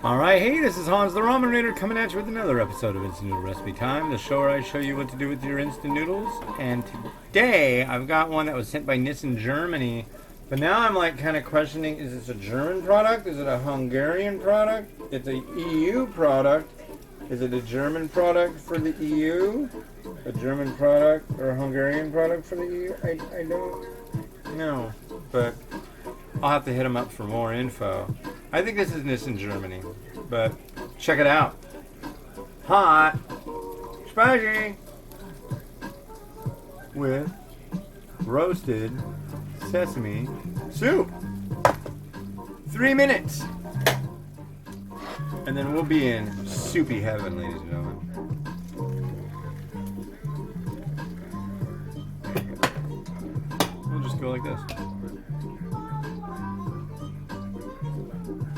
Alright, hey, this is Hans the Ramen Raider coming at you with another episode of Instant Noodle Recipe Time, the show where I show you what to do with your instant noodles. And today, I've got one that was sent by Nissin, Germany. But now I'm like kind of questioning, is this a German product? Is it a Hungarian product? It's a EU product. Is it a German product for the EU? A German product or a Hungarian product for the EU? I don't know. But I'll have to hit them up for more info. I think this is Nissin, Germany. But check it out. Hot, spicy, with roasted sesame soup. 3 minutes. And then we'll be in soupy heaven, ladies and gentlemen. We'll just go like this.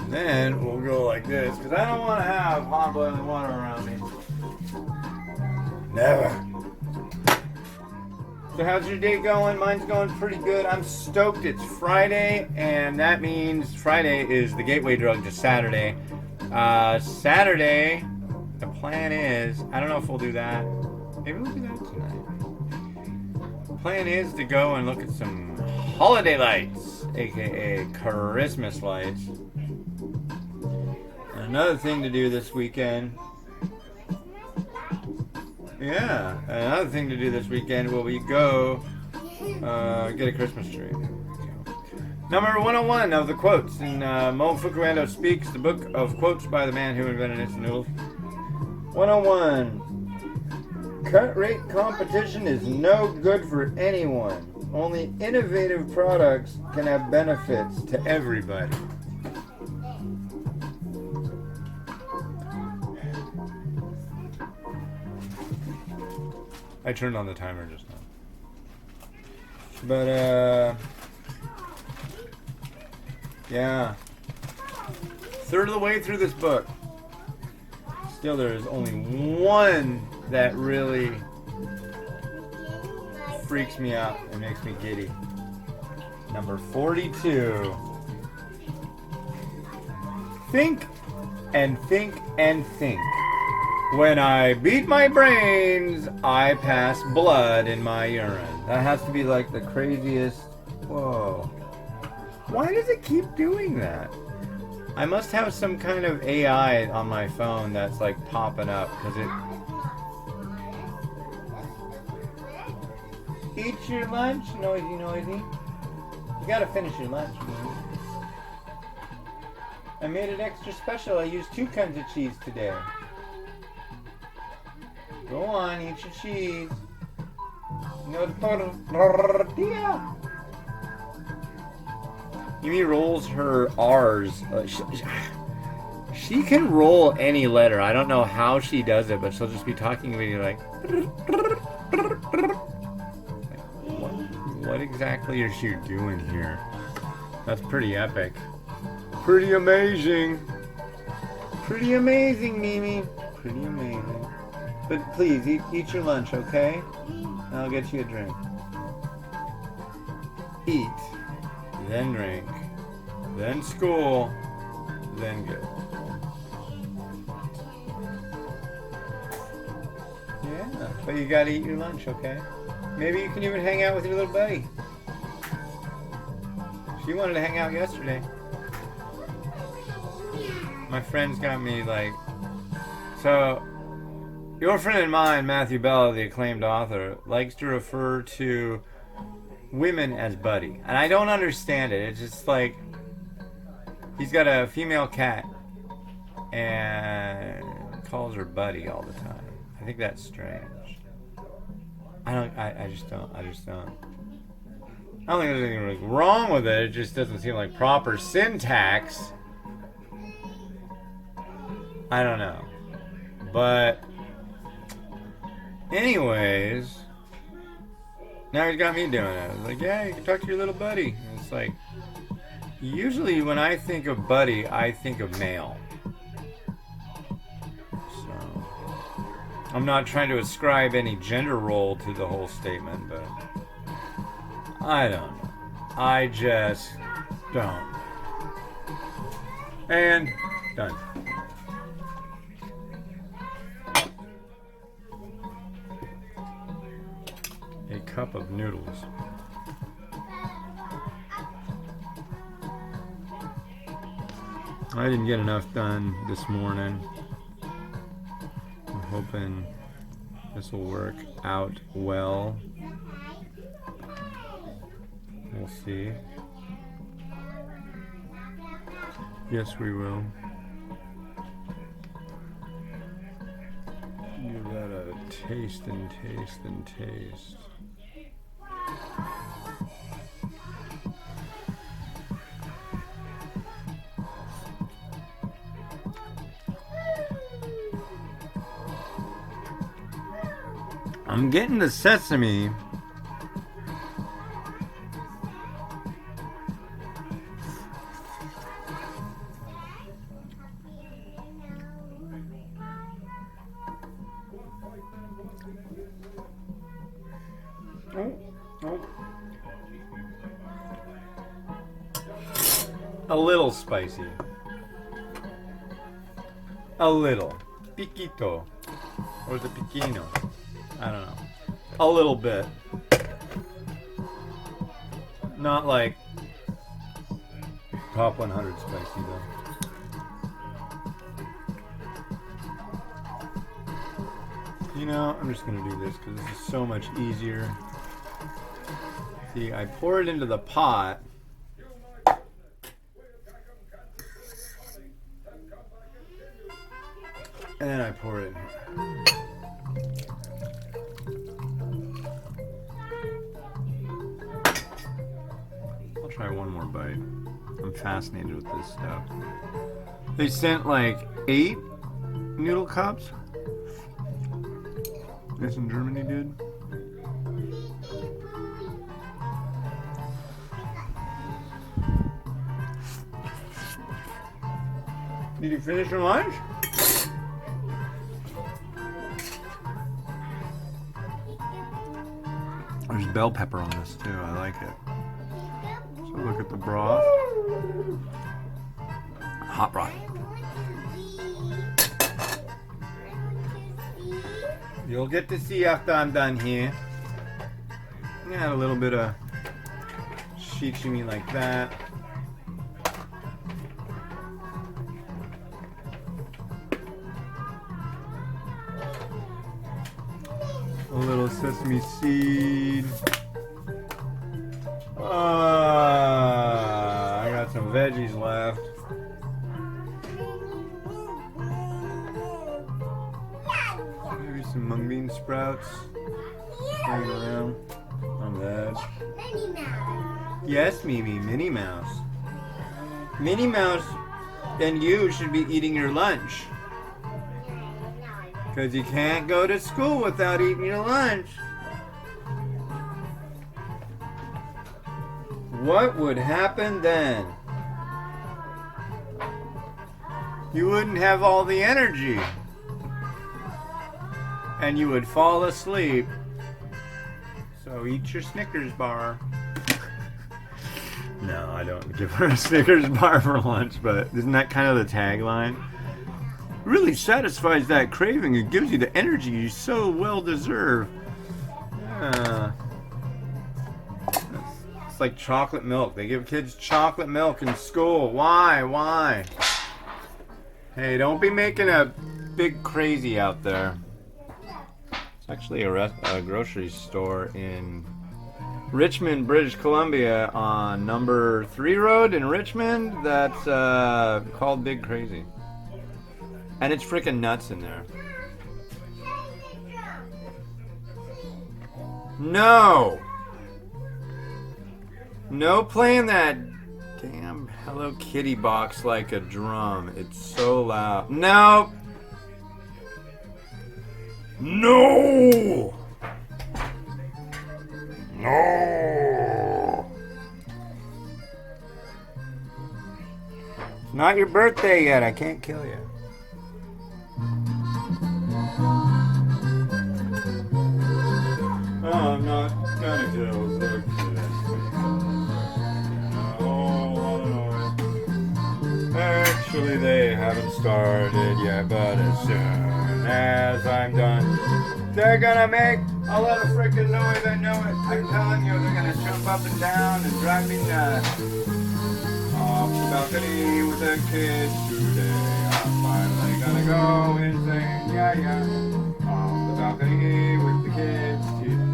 And then we'll go like this, because I don't want to have hot boiling water around me. Never. So how's your day going? Mine's going pretty good. I'm stoked. It's Friday, and that means Friday is the gateway drug to Saturday. Saturday, the plan is, I don't know if we'll do that. Maybe we'll do that tonight. The plan is to go and look at some holiday lights, aka Christmas lights. And another thing to do this weekend. Yeah, another thing to do this weekend will be go get a Christmas tree. Number 101 of the quotes in Momofuku Ando Speaks, the book of quotes by the man who invented instant noodles. 101. Cut rate competition is no good for anyone. Only innovative products can have benefits to everybody. I turned on the timer just now. But, yeah. Third of the way through this book. Still, there is only one that really freaks me out and makes me giddy. Number 42. Think and think and think. When I beat my brains, I pass blood in my urine. That has to be like the craziest. Whoa. Why does it keep doing that? I must have some kind of AI on my phone that's like popping up because it. Eat your lunch, noisy, noisy. You gotta finish your lunch, man. I made it extra special. I used 2 kinds of cheese today. Go on, eat your cheese. No tortilla. Yumi rolls her R's. She can roll any letter. I don't know how she does it, but she'll just be talking to me like, what exactly is she doing here? That's pretty epic. Pretty amazing. Pretty amazing, Mimi. Pretty amazing. But please, eat your lunch, okay? And I'll get you a drink. Eat, then drink, then school, then good. Yeah, but you gotta eat your lunch, okay? Maybe you can even hang out with your little buddy. She wanted to hang out yesterday. My friends got me like... So... Your friend and mine, Matthew Bell, the acclaimed author, likes to refer to women as buddy. And I don't understand it. It's just like, he's got a female cat and calls her buddy all the time. I think that's strange. I just don't. I don't think there's anything really wrong with it. It just doesn't seem like proper syntax. I don't know. But... anyways, now he's got me doing it. I was like, yeah, you can talk to your little buddy. And it's like, usually when I think of buddy, I think of male. So, I'm not trying to ascribe any gender role to the whole statement, but I don't know. I just don't. And done. cup of noodles. I didn't get enough done this morning. I'm hoping this will work out well. We'll see. Yes, we will. Give that a taste and taste and taste. I'm getting the sesame. A little spicy. A little. Piquito. Or is it piquino? I don't know. A little bit. Not like top 100 spicy though. You know, I'm just gonna do this because this is so much easier. See, I pour it into the pot. And then I pour it in here. I'll try one more bite. I'm fascinated with this stuff. They sent like 8 noodle cups. Nissin Germany did. Did you finish your lunch? There's bell pepper on this too. I like it. So look at the broth. Hot broth. You'll get to see after I'm done here. Add a little bit of shichimi like that. A little sesame seed. I got some veggies left. Maybe some mung bean sprouts hanging around on that. Minnie Mouse. Yes, Mimi, Minnie Mouse. Minnie Mouse and you should be eating your lunch. Because you can't go to school without eating your lunch. What would happen then? You wouldn't have all the energy. And you would fall asleep. So eat your Snickers bar. No, I don't give her a Snickers bar for lunch, but isn't that kind of the tagline? Really satisfies that craving. It gives you the energy you so well deserve. Yeah. It's like chocolate milk. They give kids chocolate milk in school. Why? Hey, don't be making a big crazy out there. It's actually a grocery store in Richmond, British Columbia on number 3 road in Richmond that's called Big Crazy. And it's freaking nuts in there. No! No playing that damn Hello Kitty box like a drum. It's so loud. No! No! No! It's not your birthday yet. I can't kill you. Oh, I'm not gonna kill the kid. Actually, they haven't started yet, but as soon as I'm done, they're gonna make A lot of freaking noise, I know it. I'm telling you, they're gonna jump up and down and drive me nuts. Off the balcony with the kids today. I'm finally gonna go insane. Yeah, yeah. Off the balcony with the kids.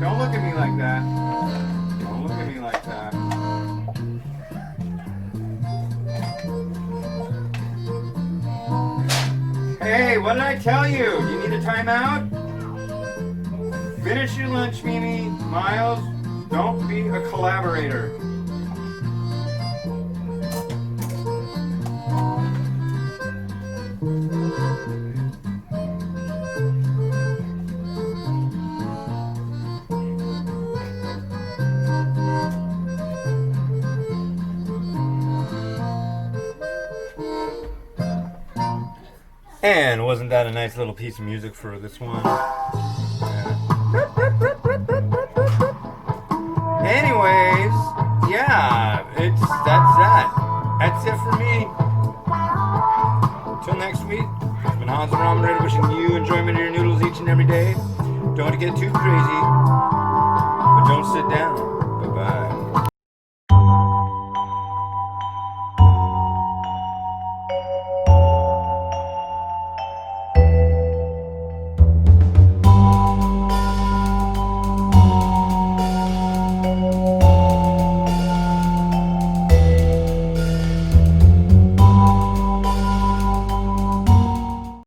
Don't look at me like that. Don't look at me like that. Hey, what did I tell you? You need a timeout? Finish your lunch, Mimi. Miles, don't be a collaborator. And wasn't that a nice little piece of music for this one? Anyways, yeah, that's that. That's it for me. Till next week, it's been Hans the Ramen Raider wishing you enjoyment of your noodles each and every day. Don't get too crazy, but don't sit down.